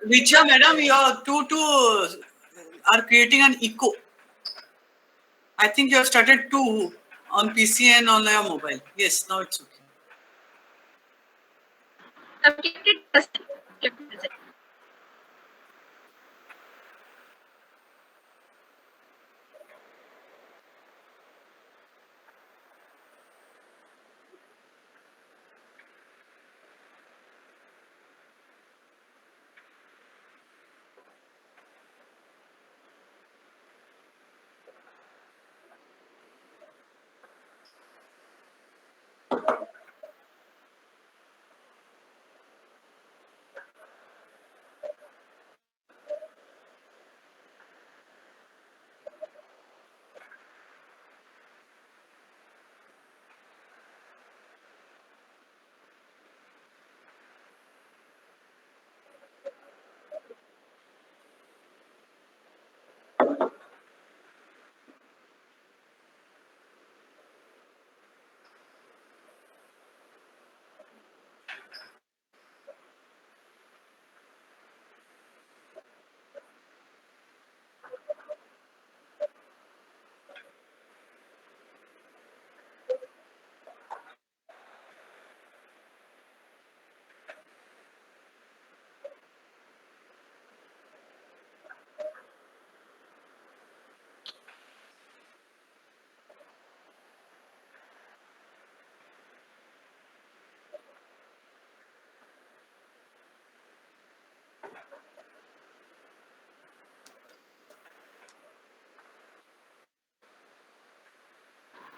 Richa, madam, your two are creating an echo. I think you have started two on PC and on your mobile. Yes, now it's okay. I've kept it as kept it as it.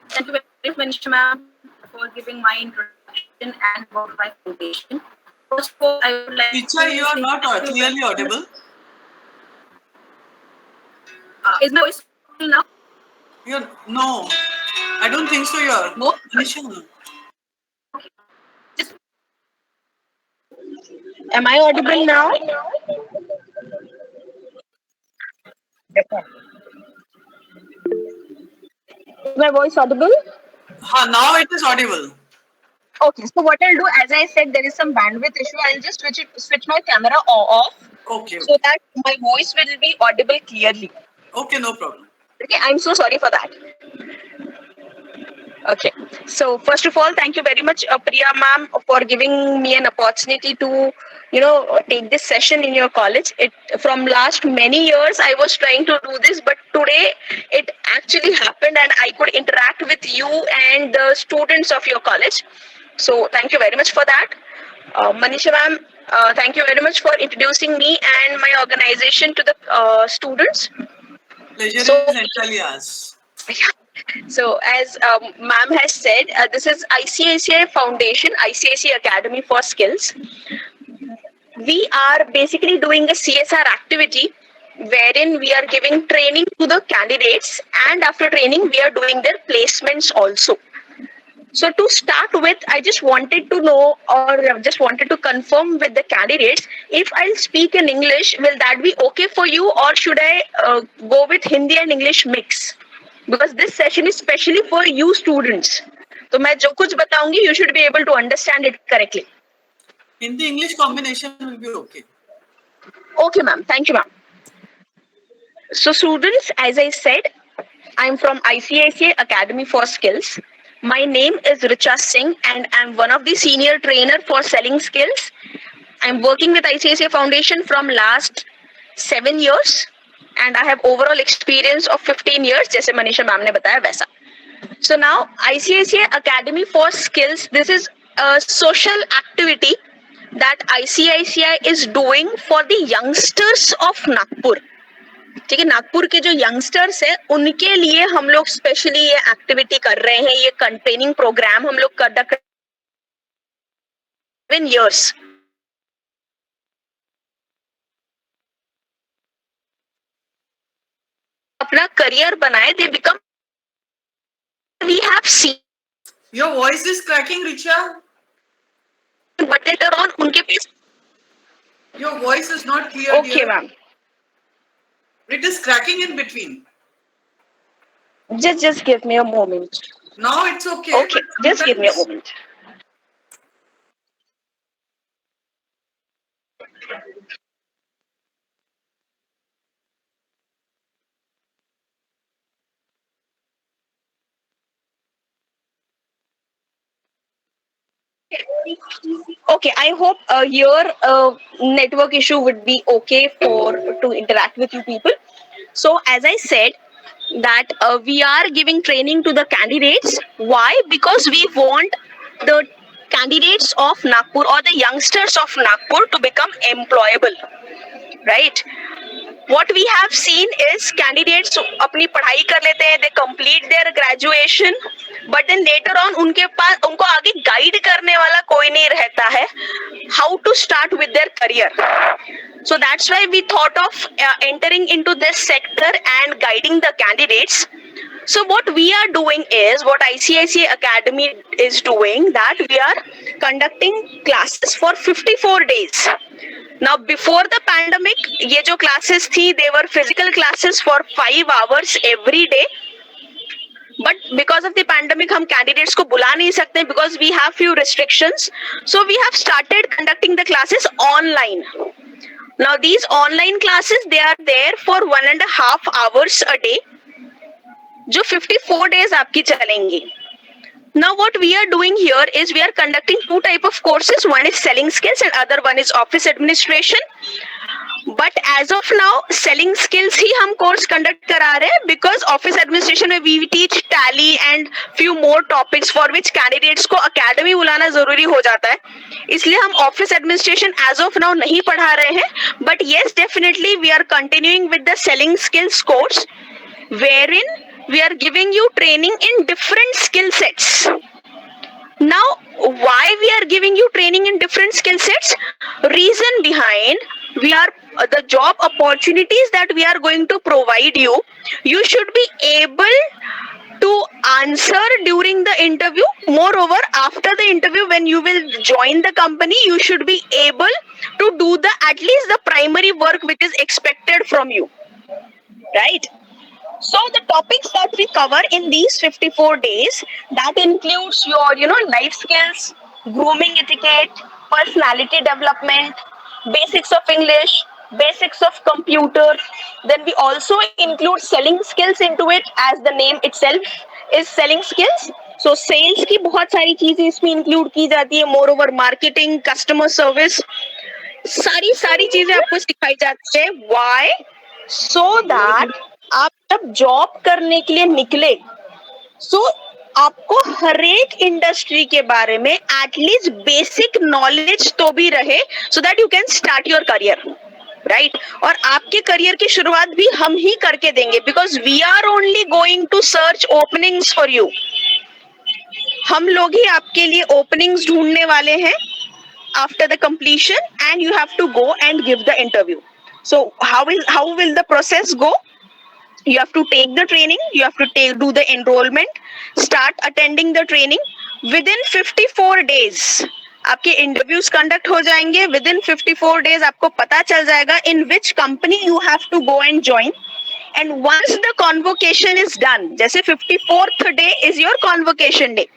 Thank you very much, Manisha ma'am, for giving my introduction and about my foundation. First of all, I would like Richa, you are not clearly audible. Is my voice audible now? No, I don't think so. You are. No. Manisha. Just, am I audible now? Is my voice audible? Now it is audible. Okay, so what I'll do, as I said, there is some bandwidth issue. I'll just switch my camera off Okay. so that my voice will be audible clearly. Okay, no problem. Okay, I'm so sorry for that. Okay, so first of all, thank you very much, Priya ma'am, for giving me an opportunity to, take this session in your college. It from last many years I was trying to do this, but today it actually happened, and I could interact with you and the students of your college. So thank you very much for that, Manisha ma'am. Thank you very much for introducing me and my organization to the students. Pleasure is entirely ours. Yeah. So, as ma'am has said, this is ICICI Foundation, ICICI Academy for Skills. We are basically doing a CSR activity wherein we are giving training to the candidates, and after training, we are doing their placements also. So, to start with, I just wanted to know or just wanted to confirm with the candidates, if I'll speak in English, will that be okay for you, or should I go with Hindi and English mix? Because this session is specially for you students. तो मैं जो कुछ बताऊंगी, you should be able to understand it correctly. Hindi English combination will be okay. Okay, ma'am. Thank you, ma'am. So, students, as I said, I'm from ICICI Academy for Skills. My name is Richa Singh, and I'm one of the senior trainer for selling skills. I'm working with ICICI Foundation from last 7 years, and I have overall experience of 15 years, जैसे Manisha ma'am ने बताया वैसा. So now ICICI Academy for Skills, this is a social activity that ICICI is doing for the youngsters of Nagpur. ठीक है, नागपुर के जो youngsters है उनके लिए हम लोग स्पेशली ये एक्टिविटी कर रहे हैं. ये कंटेनिंग प्रोग्राम हम लोग कंडक्ट 7 years. अपना करियर बनाए, they become, we have seen. Your voice is cracking, Richa. But later on, उनके पास. Your voice is not clear. Okay, ma'am. It is cracking in between. Just give me a moment. Now it's okay. Okay, just give me a moment. Okay, I hope your network issue would be okay for to interact with you people. So as I said, that we are giving training to the candidates. Why? Because we want the candidates of Nagpur or the youngsters of Nagpur to become employable, right? What we have seen is candidates अपनी पढ़ाई कर लेते हैं, they complete their graduation, but then later on उनके पास उनको आगे guide करने वाला कोई नहीं रहता है how to start with their career. So that's why we thought of entering into this sector and guiding the candidates. So what we are doing is, what ICICI Academy is doing, that we are conducting classes for 54 days. Now before the pandemic, ये जो classes थी, they were physical classes for 5 hours every day. But because of the pandemic, हम candidates को बुला नहीं सकते because we have few restrictions. So we have started conducting the classes online. Now these online classes, they are there for 1.5 hours a day, जो 54 days आपकी चलेंगी. Now what we are doing here is we are conducting two type of courses. One is selling skills and other one is office administration. But as of now, selling skills ही हम course conduct करा रहे हैं because office administration में we teach tally and few more topics for which candidates को academy बुलाना जरूरी हो जाता है. इसलिए हम office administration as of now नहीं पढ़ा रहे हैं. But yes, definitely we are continuing with the selling skills course, wherein we are giving you training in different skill sets. Now, why we are giving you training in different skill sets? Reason behind, we are the job opportunities that we are going to provide you, you should be able to answer during the interview. Moreover, after the interview, when you will join the company, you should be able to do the at least the primary work which is expected from you, right? So the topics that we cover in these 54 days, that includes your, life skills, grooming etiquette, personality development, basics of English, basics of computer. Then we also include selling skills into it, as the name itself is selling skills. So sales की बहुत सारी चीजें इसमें include की जाती है. Moreover, marketing, customer service, सारी चीजें आपको सिखाई जाती है. Why? So that आप जब जॉब करने के लिए निकले, सो आपको हर एक इंडस्ट्री के बारे में एटलीस्ट बेसिक नॉलेज तो भी रहे, so that you can start your career, right? और आपके करियर की शुरुआत भी हम ही करके देंगे because we are only going to search openings for you. हम लोग ही आपके लिए ओपनिंग्स ढूंढने वाले हैं after the completion, and you have to go and give the interview. So how will the process go? You have to take the training, you have to do the enrollment, start attending the training. Within 54 days आपके interviews conduct हो जाएंगे. Within 54 days आपको पता चल जाएगा in which company you have to go and join. And once the convocation is done, जैसे 54th day is your convocation day.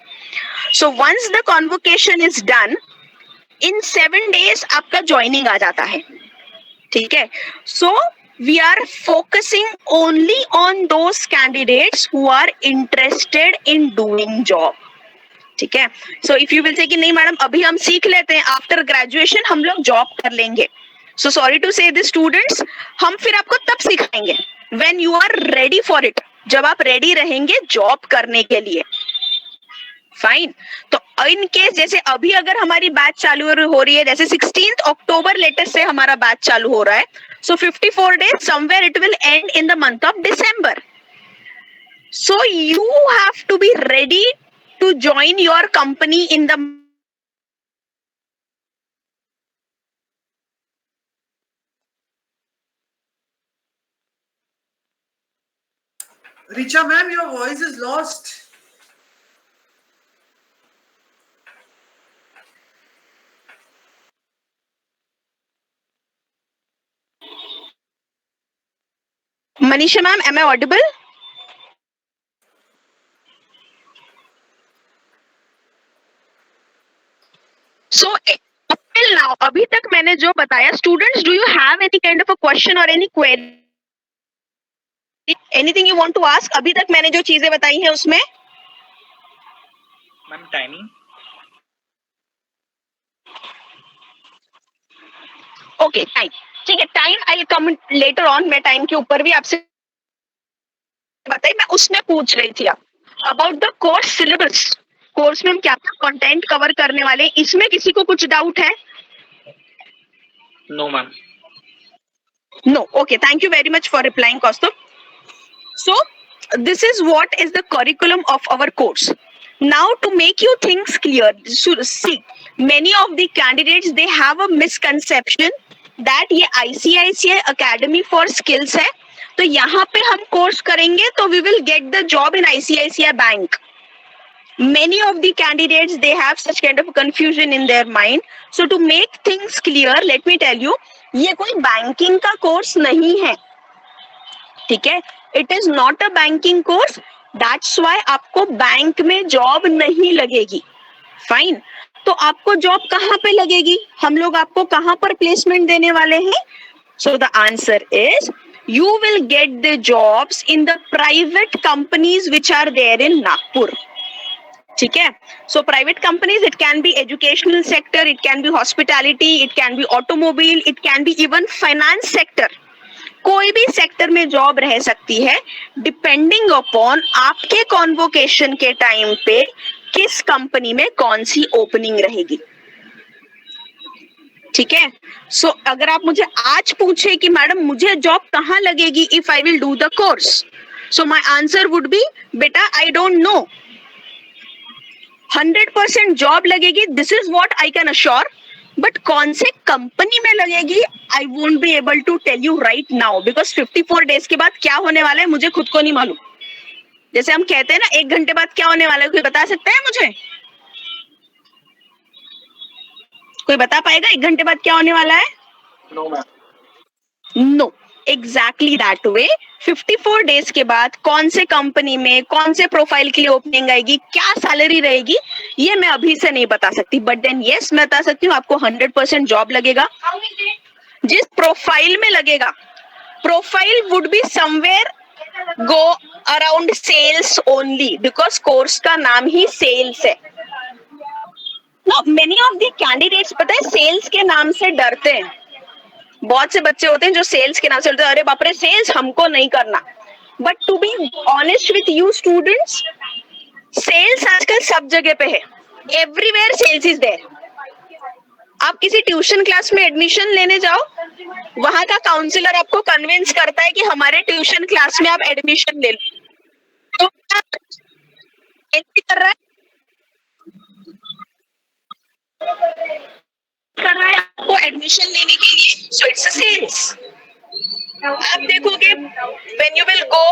So once the convocation is done, in 7 days आपका joining आ जाता है, ठीक है? So we are focusing only on those candidates who are interested in doing job, ठीक है? So if you will say कि नहीं madam अभी हम सीख लेते हैं, आफ्टर ग्रेजुएशन हम लोग जॉब कर लेंगे, so sorry to say this students, हम फिर आपको तब सिखाएंगे when you are ready for it, जब आप रेडी रहेंगे जॉब करने के लिए. फाइन. तो इन केस जैसे अभी अगर हमारी बैच चालू हो रही है, जैसे 16th अक्टूबर लेटेस्ट से हमारा बैच चालू हो रहा है, so 54 days somewhere it will end in the month of December. So you have to be ready to join your company in the Richa ma'am, your voice is lost. Manisha ma'am, am I audible? So till now, अभी तक मैंने जो बताया, students, do you have any kind of a question or any query? Anything you want to ask? अभी तक मैंने जो चीजें बताई हैं उसमें? मैम टाइमिंग ओके टाइम, ठीक है, time I come later on, मैं टाइम के ऊपर भी आपसे बताइए, मैं उसमें पूछ रही थी आप about the course syllabus, course में हम क्या क्या कंटेंट कवर करने वाले हैं, इसमें किसी को कुछ डाउट है? No ma'am. No. Okay. Thank you very much for replying, Kaustubh. So, this is what is the curriculum of our course. Now, to make you things clear, so see, many of the candidates they have a misconception that ये ICICI Academy for Skills है, तो यहाँ पे हम course करेंगे तो we will get the job in ICICI Bank. Many of the candidates they have such kind of confusion in their mind. So to make things clear, let me tell you, ये कोई banking का course नहीं है, ठीक है? It is not a banking course, that's why आपको bank में job नहीं लगेगी. फाइन, तो आपको जॉब कहाँ पे लगेगी, हम लोग आपको कहाँ पर प्लेसमेंट देने वाले हैं? So the answer is you will get the jobs in the private companies which are there in Nagpur. ठीक है, so private companies, it can be educational sector, it can be hospitality, it can be automobile, it can be even finance sector, कोई भी sector में job रह सकती है depending upon आपके convocation के टाइम पे किस कंपनी में कौन सी ओपनिंग रहेगी. ठीक है, सो अगर आप मुझे आज पूछे कि मैडम मुझे जॉब कहाँ लगेगी if I will do the course, so my answer would be बेटा आई डोंट नो. 100% जॉब लगेगी, this is what I can assure, but कौन से कंपनी में लगेगी I won't be able to tell you right now, because 54 days के बाद क्या होने वाला है मुझे खुद को नहीं मालूम. जैसे हम कहते हैं ना 1 घंटे बाद क्या होने वाला है, कोई बता सकता है मुझे? कोई बता पाएगा 1 घंटे बाद क्या होने वाला है? No ma'am. No, exactly that way. 54 days के बाद कौन से कंपनी में कौन से प्रोफाइल के लिए ओपनिंग आएगी, क्या सैलरी रहेगी, ये मैं अभी से नहीं बता सकती, बट देन यस मैं बता सकती हूँ आपको 100% जॉब लगेगा. जिस प्रोफाइल में लगेगा, profile would be somewhere go around sales only, because course का नाम ही सेल्स है. Now many of the candidates पता है सेल्स के नाम से डरते हैं. बहुत से बच्चे होते हैं जो सेल्स के नाम से बोलते हैं अरे बाप रे सेल्स हमको नहीं करना. But to be honest with you students, sales आजकल सब जगह पे है, एवरीवेयर सेल्स इज देयर. आप किसी ट्यूशन क्लास में एडमिशन लेने जाओ, वहां का काउंसलर आपको कन्विंस करता है कि हमारे ट्यूशन क्लास में आप एडमिशन ले लो, तो कर रहा है आपको एडमिशन लेने के लिए, सो इट्स अ सेल्स. आप देखोगे व्हेन यू विल गो,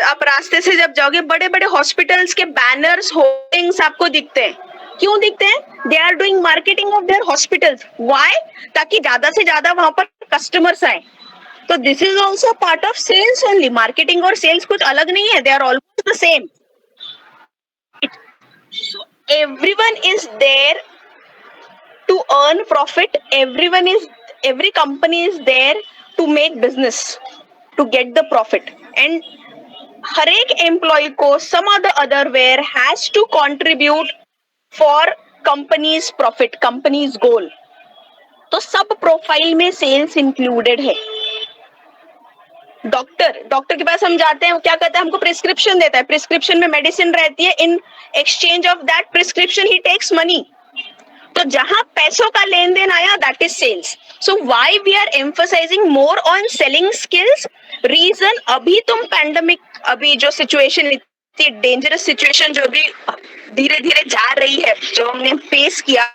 आप रास्ते से जब जाओगे बड़े बड़े हॉस्पिटल्स के बैनर्स होर्डिंग्स आपको दिखते हैं. क्यों दिखते हैं? They are doing marketing of their hospitals. Why? ताकि ज्यादा से ज्यादा वहां पर कस्टमर्स आए. तो this is also part of sales only. Marketing और सेल्स कुछ अलग नहीं है, they are almost the same. So everyone is there to earn profit. Every company is there to make business, to get the profit. And हर एक employ को some or the other where has to contribute for company's profit, company's goal. तो सब profile में sales included है. Doctor के पास हम जाते हैं, वो क्या करता है, हमको प्रिस्क्रिप्शन देता है, प्रिस्क्रिप्शन में मेडिसिन रहती है, in exchange of that prescription he takes money. तो जहां पैसों का लेन देन आया that is sales. So why we are emphasizing more on selling skills? Reason, अभी तुम पैंडेमिक, अभी जो सिचुएशन, इतनी डेंजरस सिचुएशन जो भी धीरे धीरे जा रही है, जो हमने फेस किया,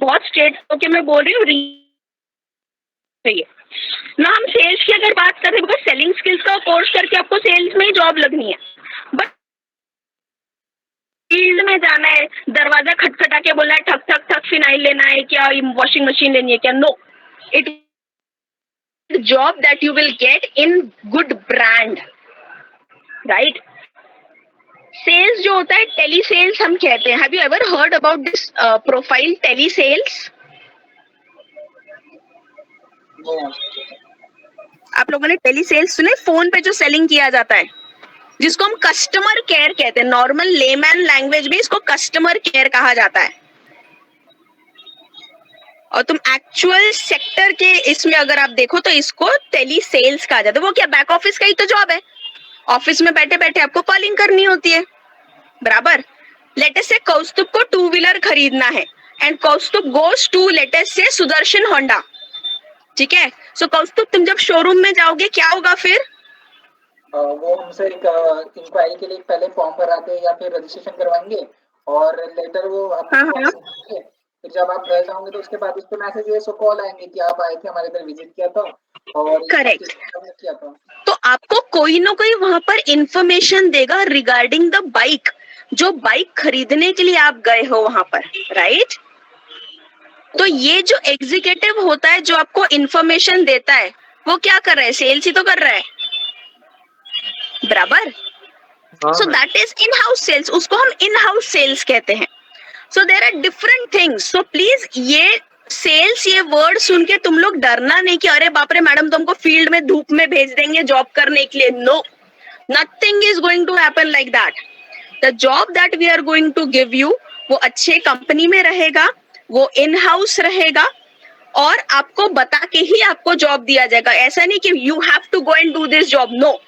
बहुत स्ट्रेट होके मैं बोल रही हूँ ना. हम सेल्स की अगर बात करें, बिकॉज सेलिंग स्किल्स का कोर्स करके आपको सेल्स में ही जॉब लगनी है, बट फील्ड में जाना है, दरवाजा खटखटा के बोलना है ठक ठक ठक फिनाइल लेना है क्या, वॉशिंग मशीन लेनी है क्या, no. It job that you will get in good brand, right. Sales जो होता है टेली सेल्स हम कहते हैं. Have you ever heard about this profile telesales? No, ma'am. आप लोगों ने टेली सेल्स सुने? फोन पे जो सेलिंग किया जाता है, जिसको हम कस्टमर केयर कहते हैं, नॉर्मल लेमैन लैंग्वेज में इसको कस्टमर केयर कहा जाता है। और तुम एक्चुअल सेक्टर के इसमें अगर आप देखो तो इसको टेली सेल्स कहा जाता है। वो क्या, बैक ऑफिस का ही तो जॉब है। ऑफिस में बैठे बैठे आपको कॉलिंग करनी होती है, बराबर। लेट अस से कौस्तुभ को टू व्हीलर खरीदना है and Kaustubh goes to let us say Sudarshan Honda, ठीक है। सो कौस्तुभ, तुम जब शोरूम में जाओगे क्या होगा फिर? वो हमसे एक इंक्वायरी के लिए पहले फॉर्म भराते या फिर रजिस्ट्रेशन करवाएंगे और लेटर वो हाँ। फिर जब आप घर जाओगे तो उसके बाद उसके मैसेज या कॉल आएंगे कि आप आए थे, हमारे इधर विजिट किया था और करेक्ट। किया था। तो आपको कोई ना कोई वहां पर इंफॉर्मेशन देगा रिगार्डिंग द बाइक, जो बाइक खरीदने के लिए आप गए हो वहां पर, राइट। तो ये जो एग्जीक्यूटिव होता है जो आपको इंफॉर्मेशन देता है, वो क्या कर रहा है? सेल्स ही तो कर रहा है, बराबर। So that is in house sales, उसको हम इन हाउस सेल्स कहते हैं। So there are different things. So please ये सेल्स, ये वर्ड सुन के तुम लोग डरना नहीं कि अरे बाप रे मैडम तुमको फील्ड में धूप में भेज देंगे जॉब करने के लिए। No, nothing is going to happen like that. The job that we are going to give you, वो अच्छे कंपनी में रहेगा, वो इन हाउस रहेगा और आपको बता के ही आपको जॉब दिया जाएगा। ऐसा नहीं कि you have to go and do this job, no.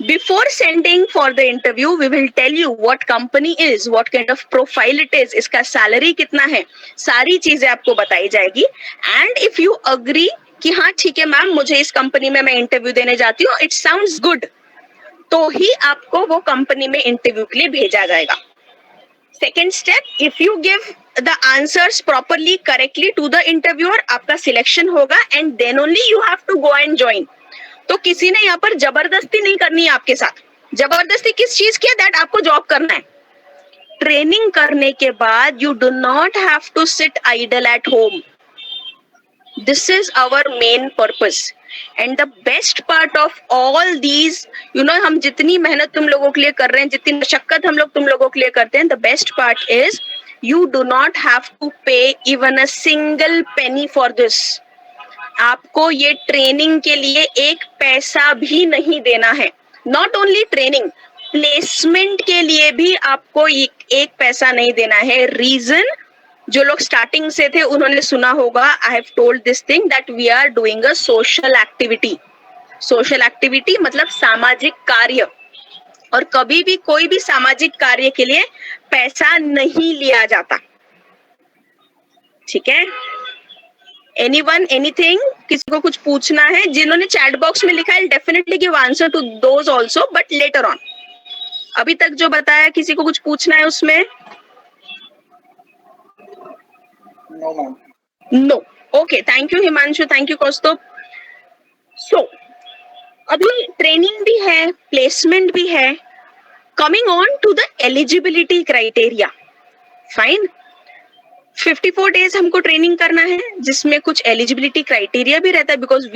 Before sending for the interview, we will tell you what company is, what kind of profile it is, इसका salary कितना है, सारी चीजें आपको बताई जाएगी। And if you agree कि हाँ ठीक है मैम, मुझे इस कंपनी में मैं इंटरव्यू देने जाती हूँ, it sounds good, तो ही आपको वो कंपनी में इंटरव्यू के लिए भेजा जाएगा। Second step, if you give the answers properly, correctly to the interviewer, आपका सिलेक्शन होगा and then only you have to go and join. तो किसी ने यहाँ पर जबरदस्ती नहीं करनी है आपके साथ। जबरदस्ती किस चीज की है? दैट आपको जॉब करना है। ट्रेनिंग करने के बाद you do not have to sit idle at home. This is our main purpose and the best part of all these, you know, हम जितनी मेहनत तुम लोगों के लिए कर रहे हैं, जितनी मशक्कत हम लोग तुम लोगों के लिए करते हैं, the best part is you do not have to pay even a single penny for this. आपको ये ट्रेनिंग के लिए एक पैसा भी नहीं देना है। नॉट ओनली ट्रेनिंग, प्लेसमेंट के लिए भी आपको एक पैसा नहीं देना है। रीजन, जो लोग स्टार्टिंग से थे उन्होंने सुना होगा, I have told this thing that we are doing a social activity. Social activity मतलब सामाजिक कार्य, और कभी भी कोई भी सामाजिक कार्य के लिए पैसा नहीं लिया जाता, ठीक है। Anyone, anything? किसी को कुछ पूछना है? जिन्होंने चैट बॉक्स में लिखा है, definitely give answer to those also, but later on. अभी तक जो बताया, किसी को कुछ पूछना है उसमें? No ma'am. No, okay, thank you Himanshu, thank you Kaustubh. So अभी ट्रेनिंग भी है, प्लेसमेंट भी है। Coming on to the eligibility criteria, fine. 54 days हमको ट्रेनिंग करना है, जिसमें कुछ एलिजिबिलिटी क्राइटेरिया भी रहता है, because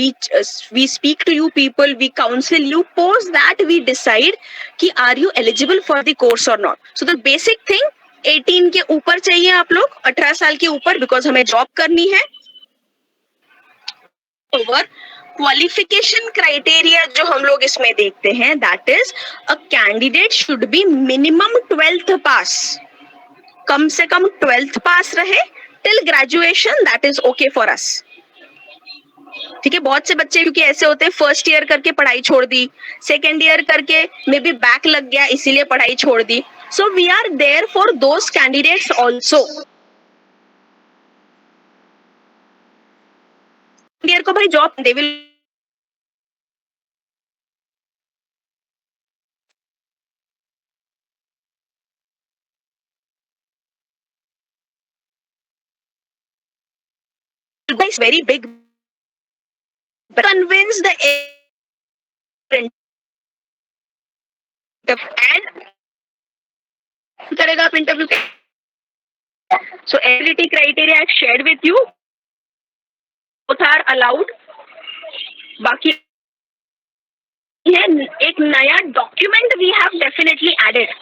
we speak to you people, we counsel you, post that we decide कि are you eligible for the course और not. So the basic thing, 18 के ऊपर चाहिए आप लोग, 18 साल के ऊपर, बिकॉज हमें जॉब करनी है। ओवर क्वालिफिकेशन क्राइटेरिया जो हम लोग इसमें देखते हैं, that is a candidate should be minimum 12th पास, कम से कम 12th पास रहे till graduation, that is okay for us, ठीक है। बहुत से बच्चे क्योंकि ऐसे होते हैं, फर्स्ट ईयर करके पढ़ाई छोड़ दी, सेकेंड ईयर करके मे बी बैक लग गया इसीलिए पढ़ाई छोड़ दी। So we are there for those candidates also. Year को भाई job they will very big, convince the and करेगा आप इंटरव्यू के। So eligibility criteria I shared with you, both are allowed. बाकी है एक नया document we have definitely added,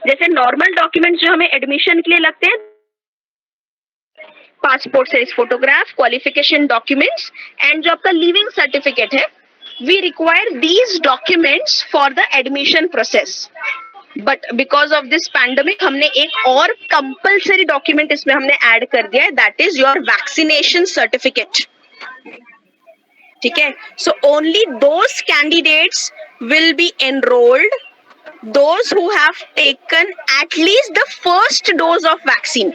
जैसे नॉर्मल डॉक्यूमेंट जो हमें एडमिशन के लिए लगते हैं, passport size photograph, qualification documents and जो आपका लिविंग सर्टिफिकेट है, we require these documents for the admission process. But because of this pandemic हमने एक और कंपल्सरी डॉक्यूमेंट इसमें हमने ऐड कर दिया है, that is your vaccination certificate. ठीक है, so only those candidates will be enrolled those who have taken at least the first dose of vaccine.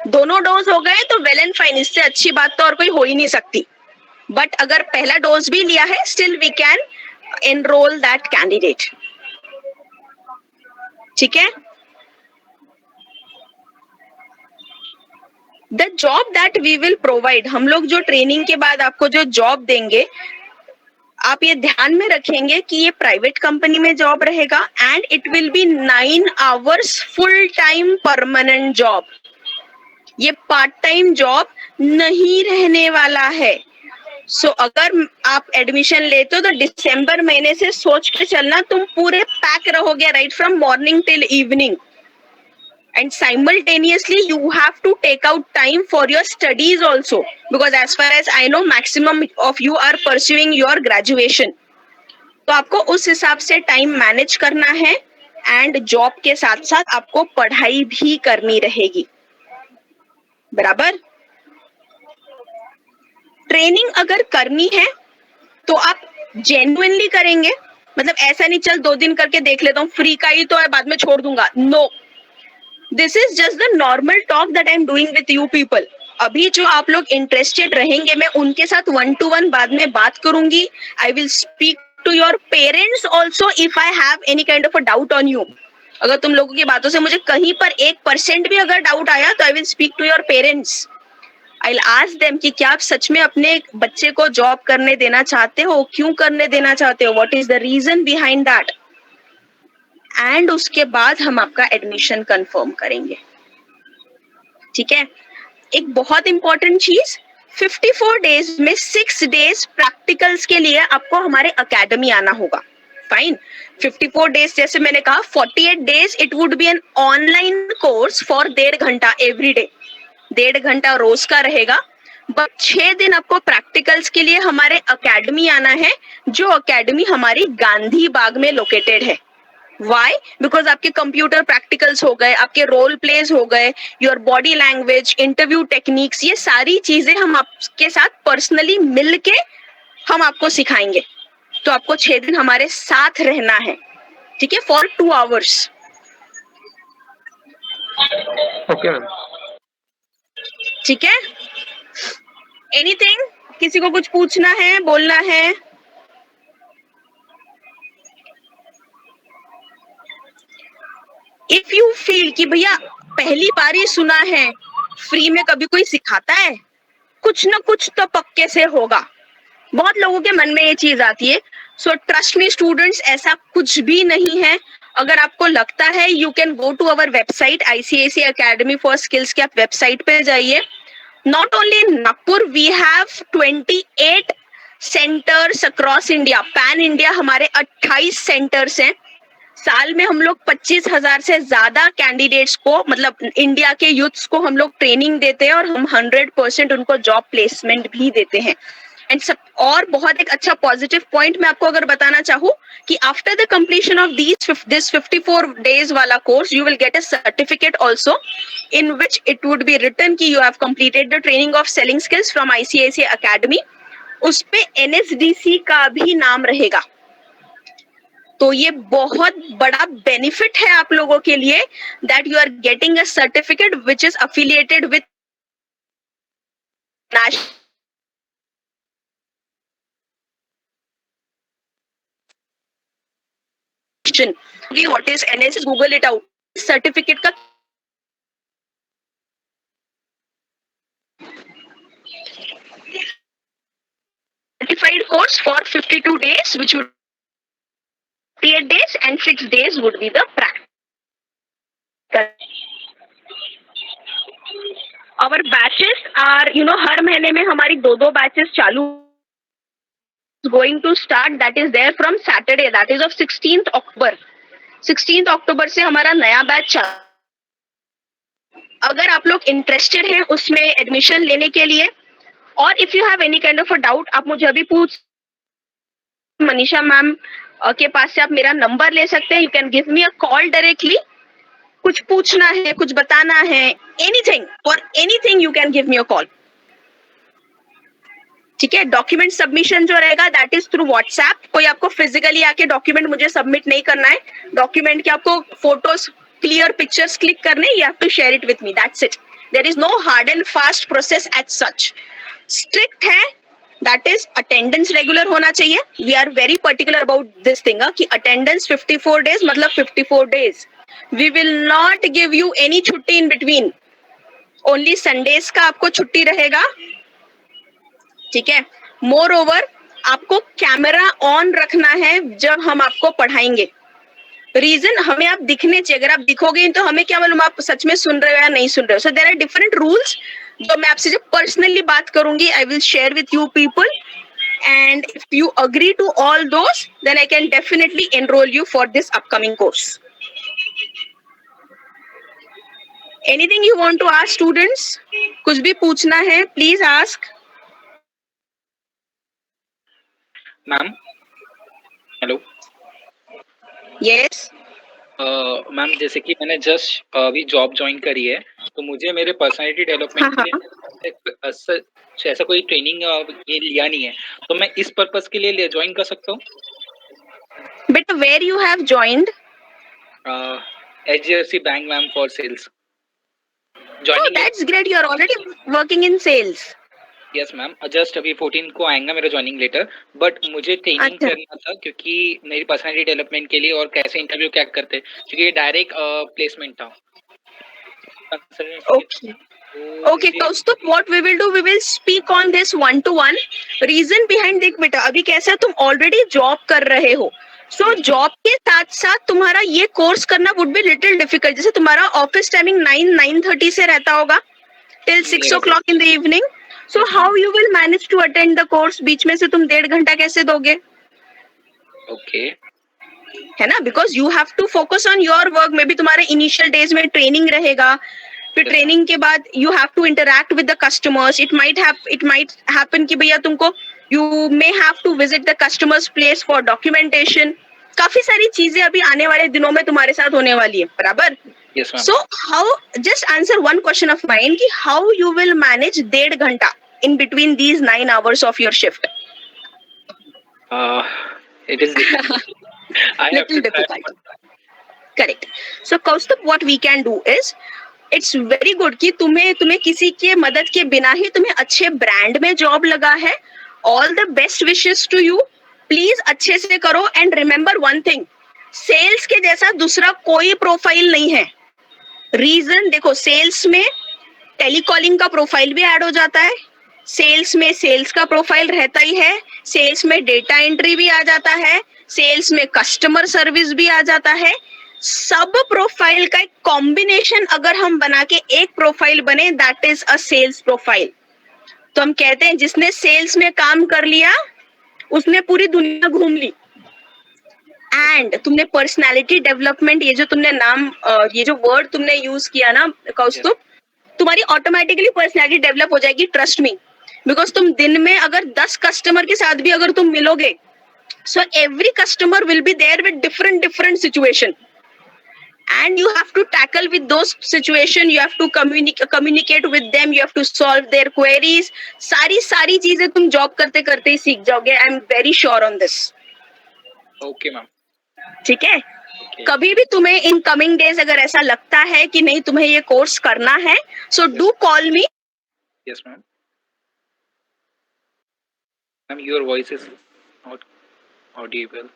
दोनों डोज हो गए तो वेल एंड फाइन, इससे अच्छी बात तो और कोई हो ही नहीं सकती. बट अगर पहला डोज भी लिया है, still we can enrol that candidate. ठीक है. The job that we will provide, हम लोग जो ट्रेनिंग के बाद आपको जो जॉब देंगे, आप ये ध्यान में रखेंगे कि ये प्राइवेट कंपनी में जॉब रहेगा and it will be 9 hours full time permanent job. ये पार्ट टाइम जॉब नहीं रहने वाला है. सो अगर आप एडमिशन लेते हो तो दिसंबर महीने से सोच के चलना, तुम पूरे पैक रहोगे right from morning till evening. And simultaneously you have to take out time for your studies also, because as far as I know maximum of you are pursuing your graduation. तो आपको उस हिसाब से time manage करना है and job के साथ साथ आपको पढ़ाई भी करनी रहेगी. बराबर. ट्रेनिंग अगर करनी है तो आप जेन्युइनली करेंगे, मतलब ऐसा नहीं चल 2 दिन करके देख लेता हूँ, फ्री का ही तो है बाद में छोड़ दूंगा. No, this is just the normal talk that I am doing with you people. अभी जो आप लोग इंटरेस्टेड रहेंगे, मैं उनके साथ 1-to-1 बाद में बात करूंगी. I will speak to your parents also if I have any kind of a doubt on you. अगर तुम लोगों की बातों से मुझे कहीं पर 1% भी अगर डाउट आया तो I will speak to your parents. I will ask them कि क्या आप सच में अपने बच्चे को जॉब करने देना चाहते हो, क्यों करने देना चाहते हो, what is the reason behind that. And उसके बाद हम आपका एडमिशन कंफर्म करेंगे. ठीक है. एक बहुत इंपॉर्टेंट चीज, 54 डेज में 6 डेज प्रैक्टिकल्स के लिए आपको हमारे अकेडमी आना होगा. फाइन. 54 डेज जैसे मैंने कहा, 48 days it would B an online course for 1.5 घंटा एवरी डे. 1.5 घंटा रोज का रहेगा. बट 6 दिन आपको प्रैक्टिकल्स के लिए हमारे अकेडमी आना है, जो अकेडमी हमारी गांधी बाग में लोकेटेड है. Why? Because आपके कंप्यूटर प्रैक्टिकल्स हो गए, आपके रोल प्लेस हो गए, your body language, interview techniques, ये सारी चीजें हम आपके साथ पर्सनली मिलके हम आपको सिखाएंगे. तो आपको 6 दिन हमारे साथ रहना है. ठीक है, फॉर 2 आवर्स. Okay ma'am. ठीक है. एनीथिंग, किसी को कुछ पूछना है, बोलना है? इफ यू फील कि भैया पहली बार ही सुना है, फ्री में कभी कोई सिखाता है, कुछ ना कुछ तो पक्के से होगा. बहुत लोगों के मन में ये चीज आती है. सो ट्रस्ट मी स्टूडेंट्स, ऐसा कुछ भी नहीं है. अगर आपको लगता है, you can go to our website ICICI Academy for Skills के आप वेबसाइट पे जाइए. Not only in Nagpur, we have 28 centres across India. Pan India हमारे 28 सेंटर्स हैं. साल में हम लोग 25,000 से ज्यादा कैंडिडेट्स को, मतलब इंडिया के यूथ्स को हम लोग ट्रेनिंग देते हैं और हम 100% उनको जॉब प्लेसमेंट भी देते हैं. एंड सब और बहुत एक अच्छा पॉजिटिव पॉइंट मैं आपको अगर बताना चाहूँ कि after the completion of this 54 days वाला course, you will get a certificate also in which it would be written कि you have completed the training of selling skills from ICICI Academy. उस पे NSDC का भी नाम रहेगा. तो ये बहुत बड़ा बेनिफिट है आप लोगों के लिए, that you are getting a certificate which is affiliated with national. What is NSS, Google it out. Certificate का certified course for 52 days which would 48 days and 6 days would be the practical. Our batches are, हर महीने में हमारी 2 batches चालू going to start. That is there from Saturday, that is of 16th October. 16th October से हमारा नया batch अगर आप लोग इंटरेस्टेड हैं उसमें एडमिशन लेने के लिए, और if you have any kind of a doubt, आप मुझे अभी पूछ, मनीषा मैम के पास से आप मेरा नंबर ले सकते हैं. You can give me a call directly. कुछ पूछना है, कुछ बताना है, anything, for anything you can give me a call. ठीक है. डॉक्यूमेंट सबमिशन जो रहेगा दैट इज थ्रू व्हाट्सएप. कोई आपको फिजिकली आके डॉक्यूमेंट मुझे सबमिट नहीं करना है. डॉक्यूमेंट के आपको फोटोज, क्लियर पिक्चर्स क्लिक करने, you have to share it with me, that's it. There is no hard and fast process as such. Strict है, दैट इज अटेंडेंस रेगुलर होना चाहिए. We are very particular about this thing कि attendance 54 days मतलब 54 days. We will not give you any छुट्टी in between. Only Sundays का आपको छुट्टी रहेगा. ठीक है. मोर ओवर आपको कैमरा ऑन रखना है जब हम आपको पढ़ाएंगे. रीजन, हमें आप दिखने चाहिए. अगर आप दिखोगे तो हमें क्या मालूम आप सच में सुन रहे हो या नहीं सुन रहे हो. So there are different rules जो मैं आपसे जब पर्सनली बात करूंगी I will share with you people, and if you agree to all those then I can definitely enrol you for this upcoming course. Anything you want to ask students? कुछ भी पूछना है please ask. Ma'am hello. Yes. Ma'am जैसे कि मैंने just अभी job join करी है, तो मुझे मेरे पर्सनालिटी डेवलपमेंट के लिए ऐसा कोई ट्रेनिंग ये लिया नहीं है, तो मैं इस पर्पस के लिए ज्वाइन कर सकता हूँ. But where you have joined? HDFC bank ma'am for sales. Oh, that's great. You are already working in sales. Yes ma'am. Just अभी 14 को आएगा मेरा ज्वाइनिंग लेटर, बट मुझे ट्रेनिंग अच्छा. करना था क्योंकि मेरी पर्सनालिटी डेवलपमेंट के लिए और कैसे इंटरव्यू क्रैक करते हैं, क्योंकि ये डायरेक्ट प्लेसमेंट था. Okay. Okay, Kaustubh, what we will do, we will speak on this one to one. Reason behind, देख बेटा, अभी कैसा तुम ऑलरेडी जॉब कर रहे हो, सो जॉब के साथ साथ तुम्हारा ये कोर्स करना वुड बी लिटिल डिफिकल्ट. जैसे तुम्हारा ऑफिस टाइमिंग 9-9:30 से रहता होगा till 6 o'clock in the evening. So how you will manage to attend the course? बीच में से तुम 1.5 घंटा कैसे दोगे? ओके. है ना, because you have to focus on your work. Maybe तुम्हारे इनिशियल डेज में ट्रेनिंग रहेगा, फिर ट्रेनिंग के बाद you have to interact with the customers. It might happen कि भैया तुमको you may have to visit the customers place for documentation. काफी सारी चीजें अभी आने वाले दिनों में तुम्हारे साथ होने वाली है, बराबर. Yes ma'am. So how, just answer one question of mine कि हाउ यू विल मैनेज 1.5 घंटा in between these 9 hours of your shift? It is difficult. I have Little to difficult. Correct. So Kaustubh, what we can do is, it's very good कि तुम्हें किसी के मदद के बिना ही तुम्हें अच्छे ब्रांड में जॉब लगा है. All the best wishes to you. Please अच्छे से करो and remember one thing, sales के जैसा दूसरा कोई प्रोफाइल नहीं है. रीजन देखो, सेल्स में टेलीकॉलिंग का प्रोफाइल भी ऐड हो जाता है, सेल्स में सेल्स का प्रोफाइल रहता ही है, सेल्स में डेटा एंट्री भी आ जाता है, सेल्स में कस्टमर सर्विस भी आ जाता है. सब प्रोफाइल का एक कॉम्बिनेशन अगर हम बना के एक प्रोफाइल बने, that is a sales profile. तो हम कहते हैं जिसने सेल्स में काम कर लिया उसने पूरी दुनिया घूम ली. एंड तुमने पर्सनालिटी डेवलपमेंट, ये जो तुमने नाम, ये जो वर्ड तुमने यूज किया ना कौस्तुभ, तुम्हारी ऑटोमेटिकली पर्सनालिटी डेवलप हो जाएगी. ट्रस्ट मी, बिकॉज तुम दिन में अगर 10 कस्टमर के साथ भी अगर तुम मिलोगे, so every customer will be there with different situation, and you have to tackle with those situation. You have to communicate with them, you have to solve their queries. सारी चीजें तुम जॉब करते करते ही सीख जाओगे. I am very sure on this. Okay ma'am. ठीक है. कभी भी तुम्हें इन कमिंग डेज अगर ऐसा लगता है कि नहीं तुम्हें ये कोर्स करना है, so do call me. Yes ma'am. Ma'am your voice is not Audible.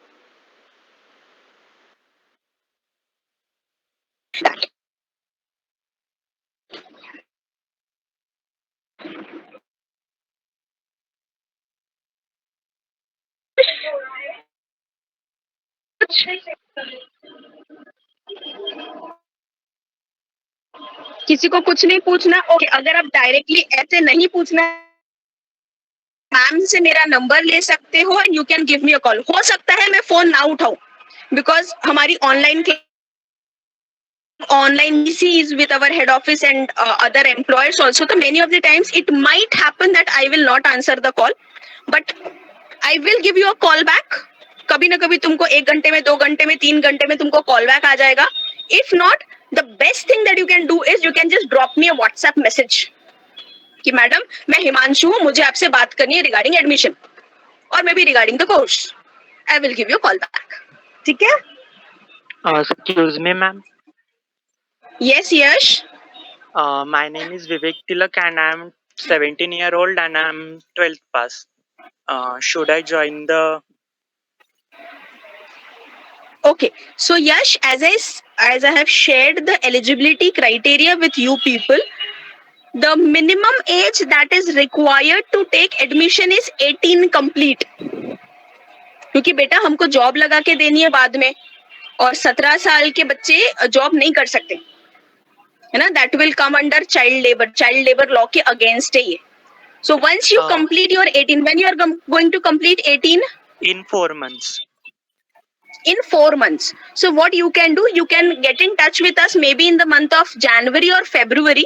किसी को कुछ नहीं पूछना. ओके, अगर आप डायरेक्टली ऐसे नहीं पूछना, मैम से मेरा नंबर ले सकते हो and you can give me a call. हो सकता है मैं फोन ना उठाऊं बिकॉज हमारी online online meetings with our head office and other employers also. So many of the times it might happen that I will not answer the call, but I will give you a call back. कभी ना कभी तुमको 1 घंटे में, 2 घंटे में, 3 घंटे में तुमको कॉल बैक आ जाएगा. If not, the best thing that you can do is you can just drop me a WhatsApp message कि मैडम मैं हिमांशु हूँ, मुझे आपसे बात करनी है रिगार्डिंग एडमिशन और may be regarding the course. I will give you call back. ठीक है? Excuse me, ma'am. Yes, Yash. My name is Vivek Tilak and I'm 17-year-old and I'm 12th pass. Should I join the? Okay. So Yash, as I have shared the eligibility criteria with you people, the minimum age that is required to take admission is 18 complete. क्योंकि बेटा हमको job लगा के देनी है बाद में, और 17 साल के बच्चे जॉब नहीं कर सकते, है ना. That will come under child labour law के अगेंस्ट है ये. So once you complete your 18, when you are going to complete 18? In 4 months. In 4 months. So what you can do, you can get in touch with us maybe in the month of January or February,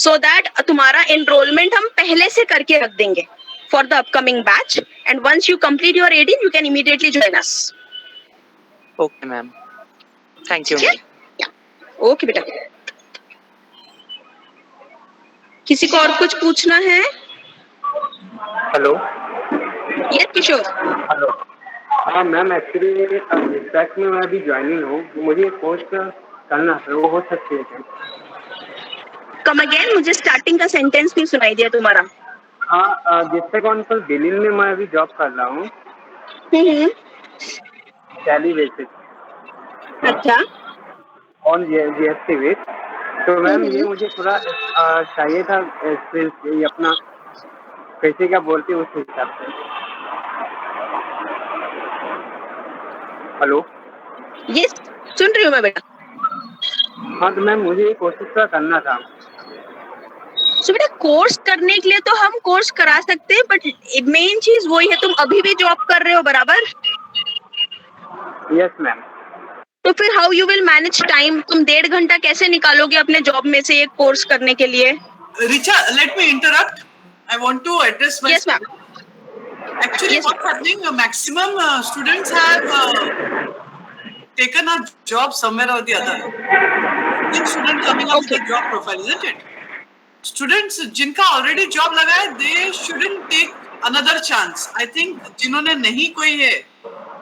so that तुम्हारा enrollment हम पहले से करके रख देंगे for the upcoming batch, and once you complete your 18 you can immediately join us. Okay, ma'am. Thank you. Yeah. Okay बेटा. किसी को और कुछ पूछना है? हेलो. Yes किशोर. हेलो. हाँ मैम, एक्चुअली डिस्पैच में मैं अभी ज्वाइनिंग हूँ, मुझे कोर्स करना है, वो हो सकती है क्या? Come again, मुझे स्टार्टिंग का सेंटेंस नहीं सुनाई दिया तुम्हारा. हाँ, जिससे कौन दिल्ली में मैं अभी जॉब कर रहा हूँ, टैली बेसिस अच्छा. On GST base. तो मैम ये मुझे थोड़ा चाहिए था एक्सपीरियंस, ये अपना कैसे क्या बोलते हैं उस हिसाब से. हेलो. यस, सुन रही हूँ मैं बेटा. हाँ तो मैम मुझे ये कोर्स करना था. सो बेटा कोर्स करने के लिए तो हम कोर्स करा सकते हैं, बट मेन चीज वही है, तुम अभी भी जॉब कर रहे हो बराबर. Yes ma'am. तो फिर how you will manage time? तुम 1.5 घंटा कैसे निकालोगे अपने जॉब में से एक कोर्स करने के लिए? Richa, let me interrupt. I want to address my. Yes, ma'am. Actually, Yes, what's happening? Maximum students have taken a job somewhere or the other. Each student coming up with a job profile, isn't it? Students जिनका already job लगा है, they shouldn't take another chance. I think जिन्होंने नहीं कोई है,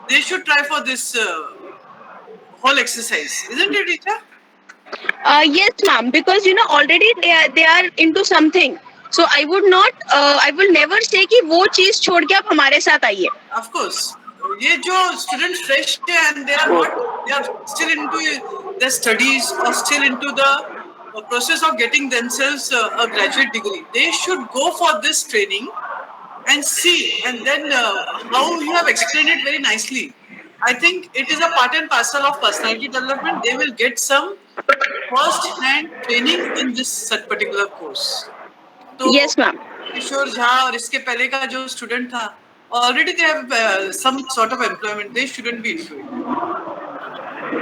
they should try for this whole exercise, isn't it, Richa? Yes, ma'am. Because you know already they are into something. So I will never say कि वो चीज छोड़ के आप हमारे साथ आइए. Of course. ये जो students fresh है and they are still into their studies or still into the process of getting themselves a graduate degree, they should go for this training and see, and then how you have explained it very nicely. I think it is a part and parcel of personality development. They will get some first-hand training in this particular course. तो Yes, ma'am. किशोर झा और इसके पहले का जो student था, already they have some sort of employment. They shouldn't be into it.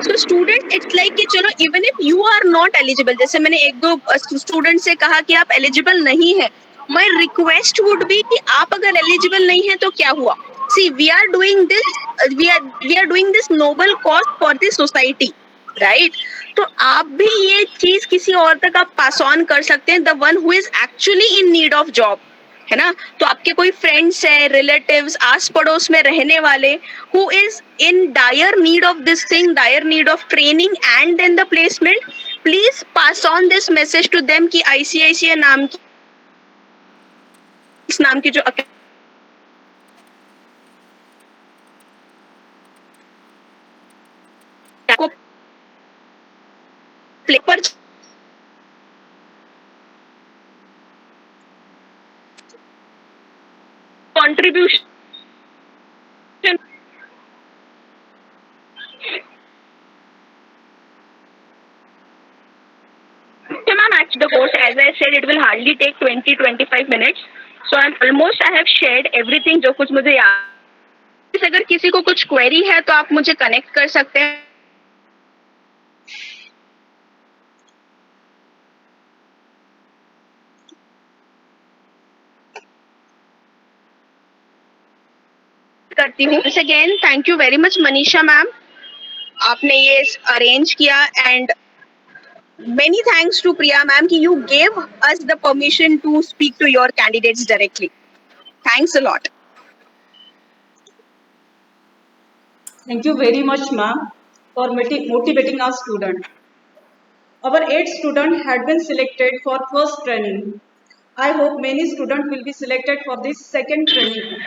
So student, it's like कि चलो even if you are not eligible, जैसे मैंने 1-2 स्टूडेंट से कहा कि आप एलिजिबल नहीं है, my request would be कि आप अगर एलिजिबल नहीं है तो क्या हुआ? See, we are doing this noble cause for the society, right? तो आप भी ये चीज किसी और तक आप पास ऑन कर सकते हैं, the one who is actually in need of job, है ना. तो आपके कोई फ्रेंड्स है, रिलेटिव्स, आस पड़ोस में रहने वाले who is in dire need of this thing, dire need of training and then the placement, please pass on this message to them कि ICICI नाम की, इस नाम की जो को प्ले पर contribution the course, as I said, it will hardly take 20-25 minutes. So I have shared everything जो कुछ मुझे याद. अगर किसी को कुछ क्वेरी है तो आप मुझे कनेक्ट कर सकते हैं. करती हूँ. Once again, thank you very much, Manisha ma'am. आपने ये अरेंज किया and many thanks to Priya ma'am कि you gave us the permission to speak to your candidates directly. Thanks a lot. Thank you very much, ma'am, for motivating our student. Our 8 students had been selected for first training. I hope many students will be selected for this second training.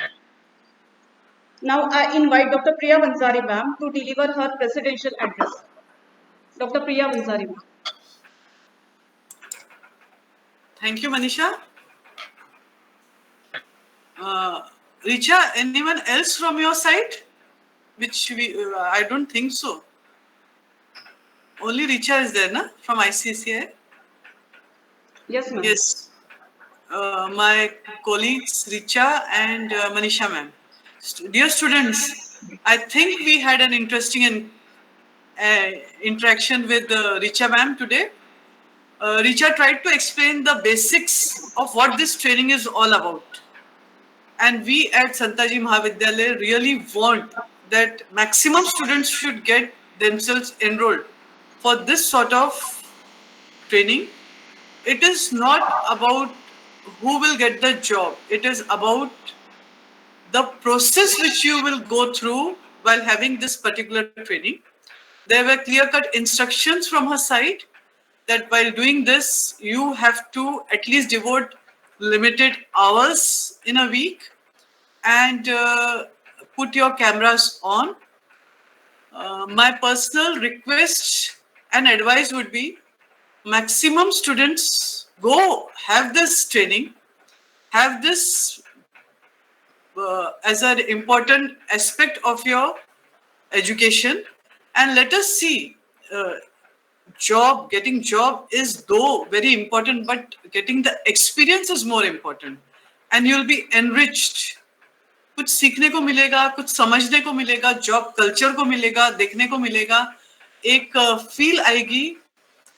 Now I invite Dr. Priya Vansari ma'am to deliver her presidential address. Dr. Priya Vansari ma'am. Thank you, Manisha. Richa, anyone else from your side? I don't think so. Only Richa is there, na? From ICCI? Yes, ma'am. Yes. My colleagues Richa and Manisha ma'am. Dear students, I think we had an interesting interaction with Richa ma'am today. Richa tried to explain the basics of what this training is all about. And we at Santaji Mahavidyalaya really want that maximum students should get themselves enrolled for this sort of training. It is not about who will get the job. It is about the process which you will go through while having this particular training. There were clear-cut instructions from her side that while doing this, you have to at least devote limited hours in a week and put your cameras on. My personal request and advice would be maximum students go have this training, have this as an important aspect of your education, and let us see getting job is though very important, but getting the experience is more important, and you'll be enriched. कुछ सीखने को मिलेगा, कुछ समझने को मिलेगा, job culture को मिलेगा, देखने को मिलेगा, एक फील आएगी.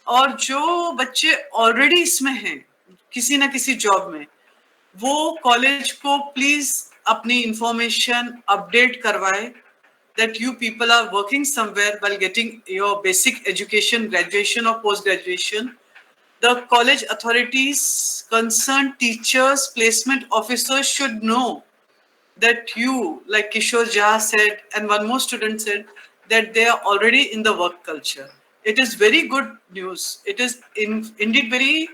और जो बच्चे ऑलरेडी इसमें हैं किसी ना किसी जॉब में, वो कॉलेज को प्लीज अपनी इंफॉर्मेशन अपडेट करवाए that you people are working somewhere while getting your basic education, graduation or post-graduation. The college authorities, concerned teachers, placement officers should know that you, like Kishore Jha said, and one more student said, that they are already in the work culture. It is very good news. It is indeed very,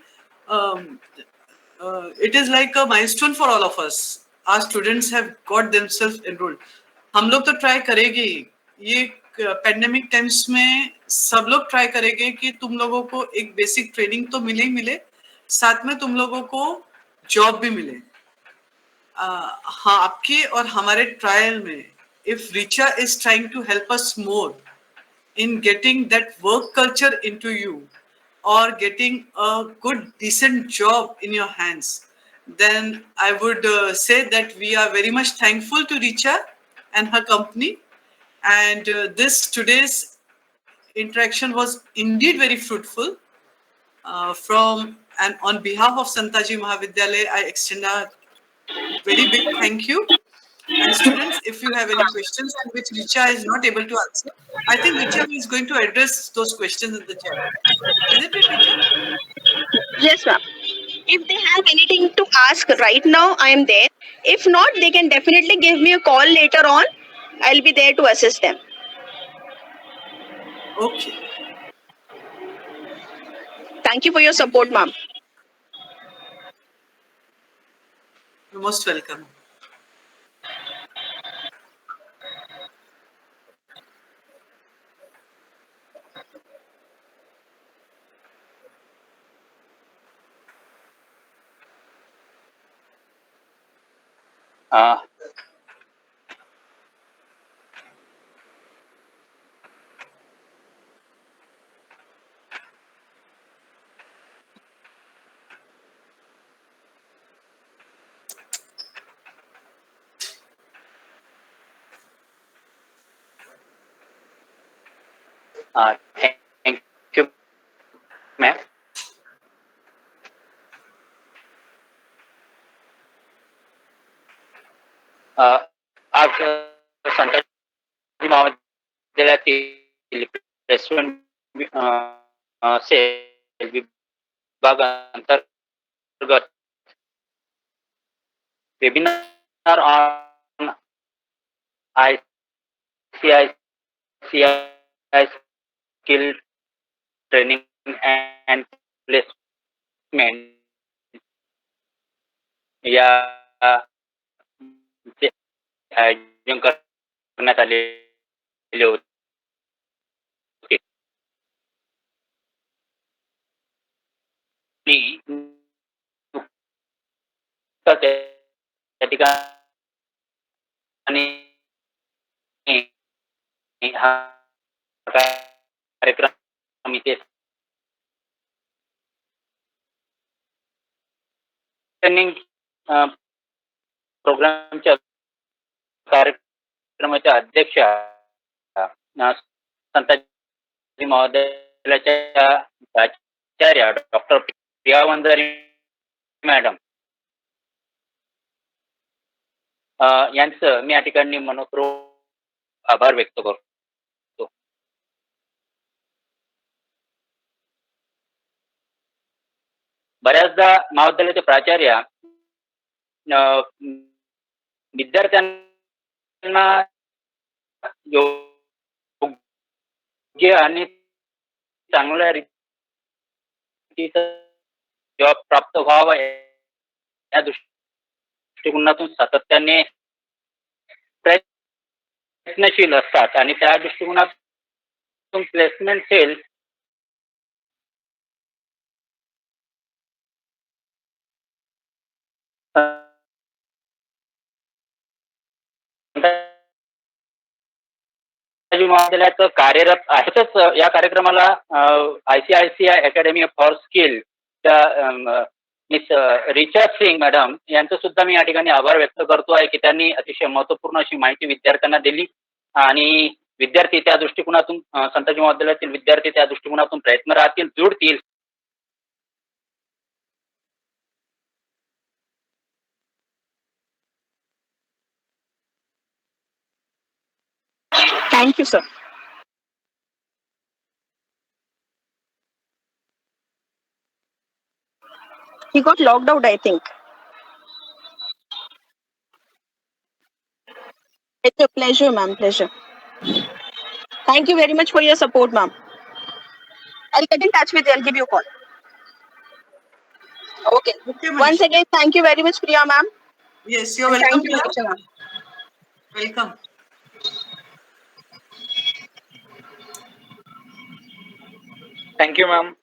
it is like a milestone for all of us. Our students have got themselves enrolled. हम लोग तो try करेंगे ही. ये pandemic times में सब लोग try करेंगे कि तुम लोगों को एक बेसिक ट्रेनिंग तो मिले ही मिले, साथ में तुम लोगों को जॉब भी मिले. हाँ, आपके और हमारे ट्रायल में if Richa is trying to help us more in getting that work culture into you or getting a good decent job in your hands, then I would say that we are very much thankful to Richa and her company, and this today's interaction was indeed very fruitful. And on behalf of Santaji Mahavidyalaya, I extend a very big thank you. And students, if you have any questions and which Richa is not able to answer, I think Richa is going to address those questions in the chat. Isn't it, Richa? Yes, ma'am. If they have anything to ask right now, I am there. If not, they can definitely give me a call later on. I'll be there to assist them. Okay. Thank you for your support, ma'am. You're most welcome. Thank you, ma'am. Santaji महाविद्यालयातील placement cell विभाग अंतर्गत webinar on ICICI skill training and placement या चे आयोजन करण्यात आलेले होते. आणि नुकताच त्या ठिकाणी हा कार्यक्रम इथे ट्रेनिंग प्रोग्रामच्या कार्यक्रमाच्या अध्यक्षा संताजी महाविद्यालयाच्या प्राचार्या डॉक्टर प्रिया वंजारी मॅडम यांचं मी या ठिकाणी मनपूर्वक आभार व्यक्त करतो. बऱ्याचदा महाविद्यालयाचे प्राचार्य विद्यार्थ्यांना योग्य आणि चांगल्या रीतीचा जॉब प्राप्त व्हावा या दृष्टिकोनातून सातत्याने प्रयत्नशील असतात आणि त्या दृष्टिकोनातून प्लेसमेंट सेल महाविद्यालयात कार्यरत आहेतच. या कार्यक्रमाला ICICI अकॅडमी फॉर स्किल च्या मिस रिचा सिंग मॅडम यांचं सुद्धा मी या ठिकाणी आभार व्यक्त करतो आहे की त्यांनी अतिशय महत्त्वपूर्ण अशी माहिती विद्यार्थ्यांना दिली आणि विद्यार्थी त्या दृष्टिकोनातून संताजी महाविद्यालयातील विद्यार्थी त्या दृष्टिकोनातून प्रयत्न राहतील, जुडतील. Thank you, sir. He got logged out, I think. It's a pleasure, ma'am. Pleasure. Thank you very much for your support, ma'am. I'll get in touch with you. I'll give you a call. Okay. Okay, ma'am. Once again, thank you very much, Priya, ma'am. Yes, you're welcome. Thank you, Richa, ma'am. Welcome. Thank you, ma'am.